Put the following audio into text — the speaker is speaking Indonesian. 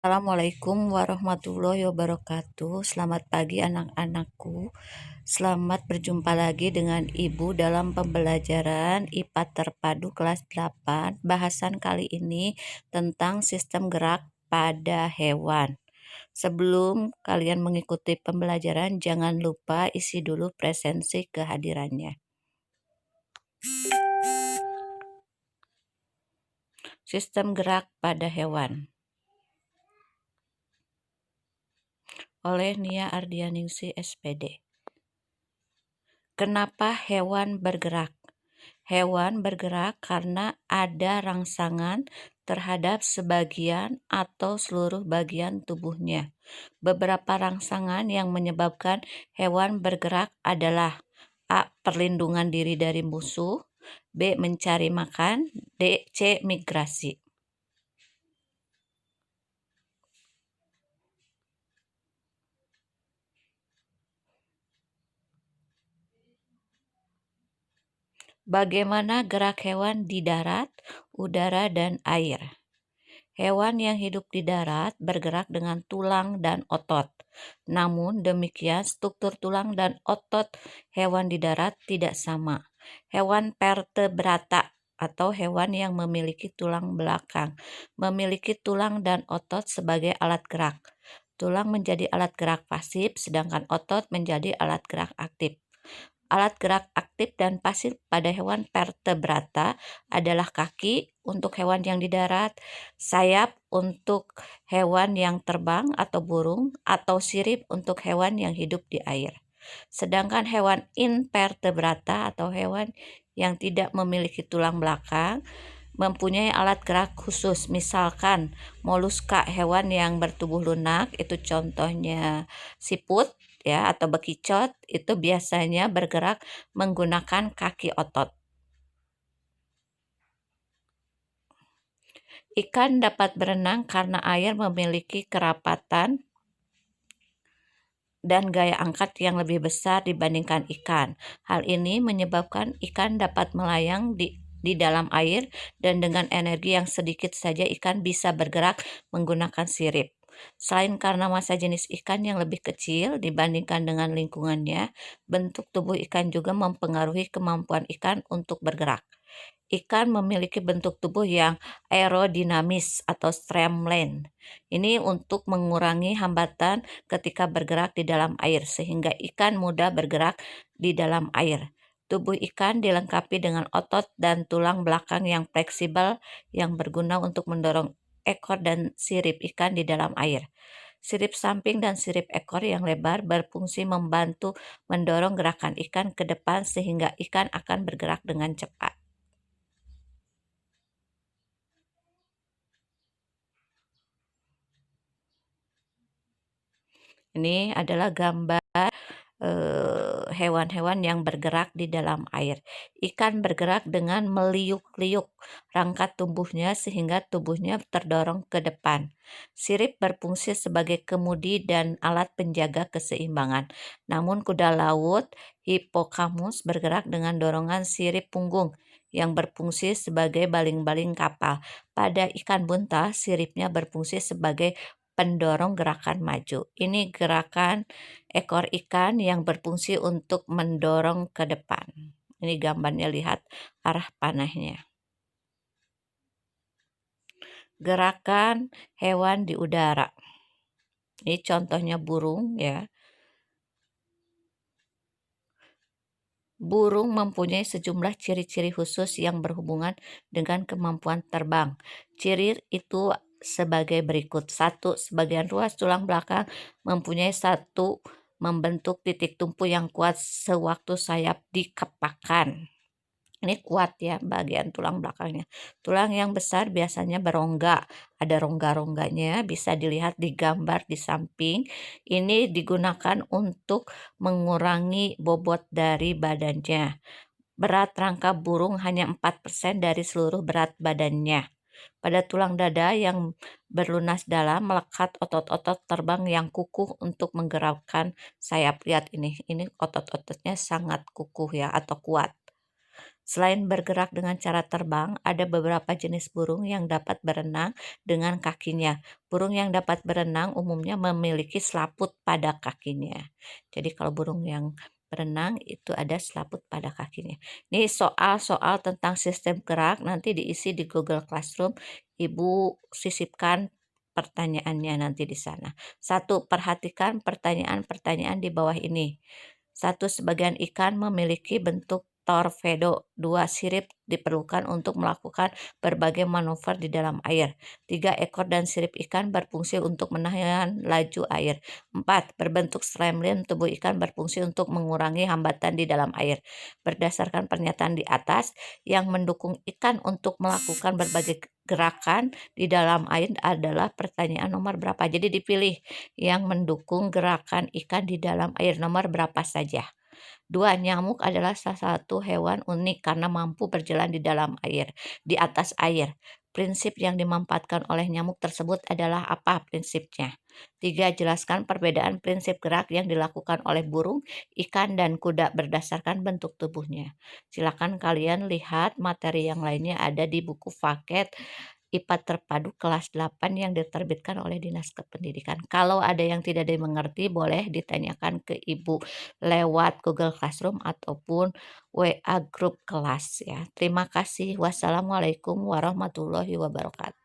Assalamualaikum warahmatullahi wabarakatuh. Selamat pagi anak-anakku. Selamat berjumpa lagi dengan Ibu dalam pembelajaran IPA Terpadu kelas 8. Bahasan kali ini tentang sistem gerak pada hewan. Sebelum kalian mengikuti pembelajaran, jangan lupa isi dulu presensi kehadirannya. Sistem gerak pada hewan oleh Nia Ardianingsi SPD. Kenapa hewan bergerak? Hewan bergerak karena ada rangsangan terhadap sebagian atau seluruh bagian tubuhnya. Beberapa rangsangan yang menyebabkan hewan bergerak adalah A. Perlindungan diri dari musuh, B. Mencari makan, C. Migrasi. Bagaimana gerak hewan di darat, udara, dan air? Hewan yang hidup di darat bergerak dengan tulang dan otot. Namun demikian, struktur tulang dan otot hewan di darat tidak sama. Hewan vertebrata atau hewan yang memiliki tulang belakang memiliki tulang dan otot sebagai alat gerak. Tulang menjadi alat gerak pasif, sedangkan otot menjadi alat gerak aktif. Alat gerak aktif dan pasif pada hewan vertebrata adalah kaki untuk hewan yang di darat, sayap untuk hewan yang terbang atau burung, atau sirip untuk hewan yang hidup di air. Sedangkan hewan invertebrata atau hewan yang tidak memiliki tulang belakang mempunyai alat gerak khusus. Misalkan moluska, hewan yang bertubuh lunak, itu contohnya siput ya atau bekicot, itu biasanya bergerak menggunakan kaki otot. Ikan dapat berenang karena air memiliki kerapatan dan gaya angkat yang lebih besar dibandingkan ikan. Hal ini menyebabkan ikan dapat melayang di dalam air, dan dengan energi yang sedikit saja ikan bisa bergerak menggunakan sirip. Selain karena massa jenis ikan yang lebih kecil dibandingkan dengan lingkungannya, bentuk tubuh ikan juga mempengaruhi kemampuan ikan untuk bergerak. Ikan memiliki bentuk tubuh yang aerodinamis atau streamline. Ini untuk mengurangi hambatan ketika bergerak di dalam air, sehingga ikan mudah bergerak di dalam air. Tubuh ikan dilengkapi dengan otot dan tulang belakang yang fleksibel yang berguna untuk mendorong ekor dan sirip ikan di dalam air. Sirip samping dan sirip ekor yang lebar berfungsi membantu mendorong gerakan ikan ke depan sehingga ikan akan bergerak dengan cepat. Ini adalah gambar hewan-hewan yang bergerak di dalam air. Ikan bergerak dengan meliuk-liuk rangka tubuhnya sehingga tubuhnya terdorong ke depan. Sirip berfungsi sebagai kemudi dan alat penjaga keseimbangan. Namun kuda laut hippocamus bergerak dengan dorongan sirip punggung yang berfungsi sebagai baling-baling kapal. Pada ikan buntal, siripnya berfungsi sebagai pendorong gerakan maju. Ini gerakan ekor ikan yang berfungsi untuk mendorong ke depan. Ini gambarnya, lihat arah panahnya. Gerakan hewan di udara. Ini contohnya burung ya. Burung mempunyai sejumlah ciri-ciri khusus yang berhubungan dengan kemampuan terbang. Ciri itu sebagai berikut. 1. Sebagian ruas tulang belakang mempunyai satu membentuk titik tumpu yang kuat sewaktu sayap dikepakkan. Ini kuat ya bagian tulang belakangnya. Tulang yang besar biasanya berongga, ada rongga-rongganya, bisa dilihat di gambar di samping. Ini digunakan untuk mengurangi bobot dari badannya. Berat rangka burung hanya 4% dari seluruh berat badannya. Pada tulang dada yang berlunas dalam melekat otot-otot terbang yang kukuh untuk menggerakkan sayap. Lihat ini otot-ototnya sangat kukuh ya atau kuat. Selain bergerak dengan cara terbang, ada beberapa jenis burung yang dapat berenang dengan kakinya. Burung yang dapat berenang umumnya memiliki selaput pada kakinya. Jadi kalau burung yang berenang itu ada selaput pada kakinya. Ini soal-soal tentang sistem gerak nanti diisi di Google Classroom. Ibu sisipkan pertanyaannya nanti di sana. Satu, perhatikan pertanyaan-pertanyaan di bawah ini. Satu, sebagian ikan memiliki bentuk torpedo. Dua, sirip diperlukan untuk melakukan berbagai manuver di dalam air. Tiga, ekor dan sirip ikan berfungsi untuk menahan laju air. Empat, berbentuk streamline, tubuh ikan berfungsi untuk mengurangi hambatan di dalam air. Berdasarkan pernyataan di atas, yang mendukung ikan untuk melakukan berbagai gerakan di dalam air adalah pertanyaan nomor berapa. Jadi dipilih yang mendukung gerakan ikan di dalam air nomor berapa saja. Dua, nyamuk adalah salah satu hewan unik karena mampu berjalan di dalam air, di atas air. Prinsip yang dimanfaatkan oleh nyamuk tersebut adalah apa prinsipnya? Tiga, jelaskan perbedaan prinsip gerak yang dilakukan oleh burung, ikan, dan kuda berdasarkan bentuk tubuhnya. Silakan kalian lihat materi yang lainnya ada di buku paket IPA Terpadu kelas 8 yang diterbitkan oleh Dinas Kependidikan. Kalau ada yang tidak dimengerti boleh ditanyakan ke Ibu lewat Google Classroom ataupun WA grup kelas ya. Terima kasih. Wassalamualaikum warahmatullahi wabarakatuh.